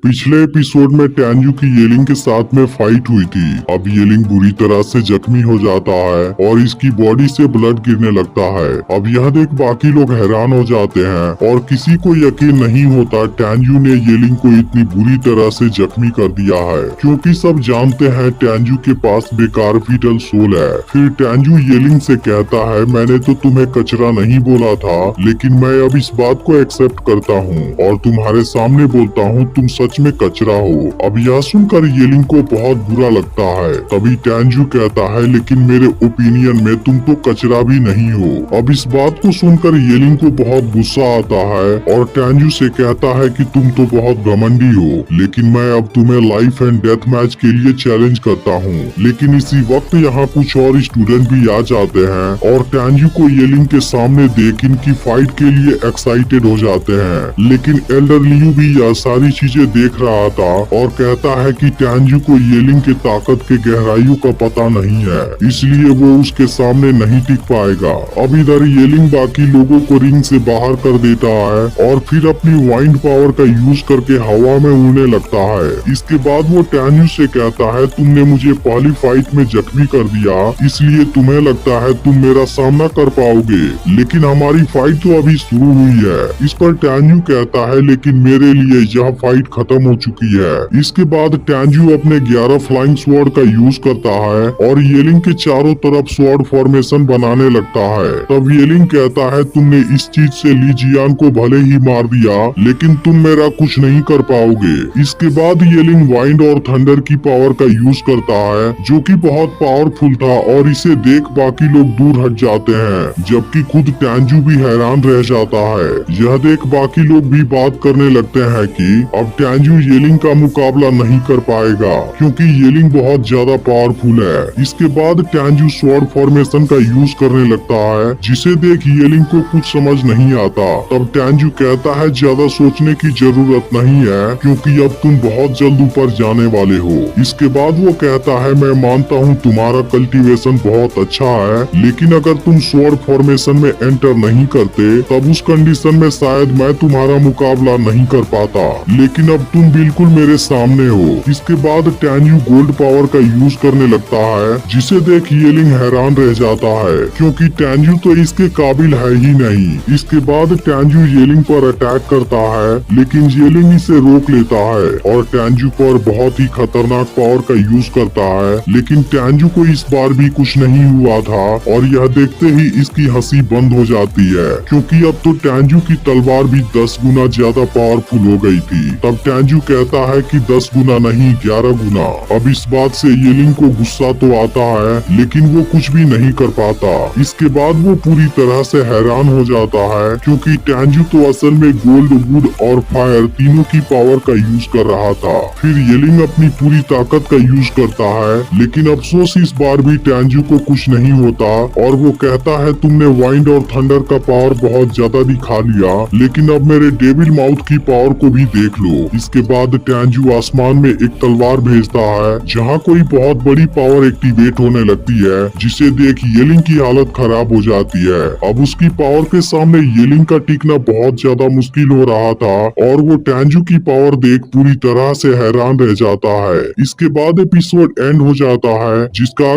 पिछले एपिसोड में टैंजू की येलिंग के साथ में फाइट हुई थी। अब येलिंग बुरी तरह से जख्मी हो जाता है और इसकी बॉडी से ब्लड गिरने लगता है। अब यह देख बाकी लोग हैरान हो जाते हैं और किसी को यकीन नहीं होता टैंजू ने येलिंग को इतनी बुरी तरह से जख्मी कर दिया है, क्योंकि सब जानते हैं टैंजू के पास बेकार विटल सोल है। फिर टैंजू येलिंग से कहता है, मैंने तो तुम्हें कचरा नहीं बोला था, लेकिन मैं अब इस बात को एक्सेप्ट करता हूँ और तुम्हारे सामने बोलता हूँ तुम सच में कचरा हो। अब यह सुनकर येलिंग को बहुत बुरा लगता है। तभी टैंजू कहता है, लेकिन मेरे ओपिनियन में तुम तो कचरा भी नहीं हो। अब इस बात को सुनकर येलिंग को बहुत गुस्सा आता है और टैंजू से कहता है कि तुम तो बहुत घमंडी हो, लेकिन मैं अब तुम्हें लाइफ एंड डेथ मैच के लिए चैलेंज करता हूँ। लेकिन इसी वक्त यहाँ कुछ और स्टूडेंट भी आ जाते हैं और टैंजू को येलिंग के सामने देख इनकी फाइट के लिए एक्साइटेड हो जाते हैं। लेकिन एल्डर लियू भी यह सारी चीजें देख रहा था और कहता है कि टैंजू को येलिंग के ताकत के गहराइयों का पता नहीं है, इसलिए वो उसके सामने नहीं टिक पाएगा। अब इधर येलिंग बाकी लोगों को रिंग से बाहर कर देता है और फिर अपनी वाइंड पावर का यूज करके हवा में उड़ने लगता है। इसके बाद वो टैंजू से कहता है, तुमने मुझे पहली फाइट में जख्मी कर दिया, इसलिए तुम्हें लगता है तुम मेरा सामना कर पाओगे, लेकिन हमारी फाइट तो अभी शुरू हुई है। इस पर टैंजू कहता है, लेकिन मेरे लिए यह फाइट खत्म हो चुकी है। इसके बाद टैंजू अपने 11 फ्लाइंग स्वॉर्ड का यूज करता है और येलिंग के चारों तरफ स्वॉर्ड फॉर्मेशन बनाने लगता है। तब येलिंग कहता है, तुमने इस चीज से ली जियान को भले ही मार दिया, लेकिन तुम मेरा कुछ नहीं कर पाओगे। इसके बाद येलिंग वाइंड और थंडर की पावर का यूज करता है, जो कि बहुत पावरफुल था और इसे देख बाकी लोग दूर हट जाते हैं, जबकि खुद टैंजू भी हैरान रह जाता है। यह देख बाकी लोग भी बात करने लगते हैं कि अब टैंजू येलिंग का मुकाबला नहीं कर पाएगा, क्योंकि येलिंग बहुत ज्यादा पावरफुल है। इसके बाद टैंजू स्वॉर्ड फॉर्मेशन का यूज करने लगता है, जिसे देख येलिंग को कुछ समझ नहीं आता। तब टैंजू कहता है, ज्यादा सोचने की जरूरत नहीं है, क्योंकि अब तुम बहुत जल्द ऊपर जाने वाले हो। इसके बाद वो कहता है, मैं मानता हूँ तुम्हारा कल्टीवेशन बहुत अच्छा है, लेकिन अगर तुम स्वॉर्ड फॉर्मेशन में एंटर नहीं करते तब उस कंडीशन में शायद मैं तुम्हारा मुकाबला नहीं कर पाता, लेकिन अब तुम बिल्कुल मेरे सामने हो। इसके बाद टैंजू गोल्ड पावर का यूज करने लगता है, जिसे देख येलिंग हैरान रह जाता है, क्योंकि टैंजू तो इसके काबिल है ही नहीं। इसके बाद टैंजू येलिंग पर अटैक करता है, लेकिन येलिंग इसे रोक लेता है और टैंजू पर बहुत ही खतरनाक पावर का यूज करता है, लेकिन टैंजू को इस बार भी कुछ नहीं हुआ था और यह देखते ही इसकी हंसी बंद हो जाती है, क्योंकि अब तो टैंजू की तलवार भी 10 गुना ज्यादा पावरफुल हो गई थी। तब टैंजू कहता है कि 10 गुना नहीं 11 गुना। अब इस बात से येलिंग को गुस्सा तो आता है, लेकिन वो कुछ भी नहीं कर पाता। इसके बाद वो पूरी तरह से हैरान हो जाता है, क्योंकि टैंजू तो असल में गोल्ड, वुड और फायर तीनों की पावर का यूज कर रहा था। फिर येलिंग अपनी पूरी ताकत का यूज करता है, लेकिन अफसोस इस बार भी टैंजू को कुछ नहीं होता और वो कहता है, तुमने वाइंड और थंडर का पावर बहुत ज्यादा दिखा लिया, लेकिन अब मेरे डेविल माउथ की पावर को भी देख लो। इसके बाद टैंजू आसमान में एक तलवार भेजता है, जहाँ कोई बहुत बड़ी पावर एक्टिवेट होने लगती है, जिसे देख येलिंग की हालत खराब हो जाती है। अब उसकी पावर के सामने येलिंग का टिकना बहुत ज्यादा मुश्किल हो रहा था और वो टैंजू की पावर देख पूरी तरह से हैरान रह जाता है। इसके बाद एपिसोड एंड हो जाता है, जिसका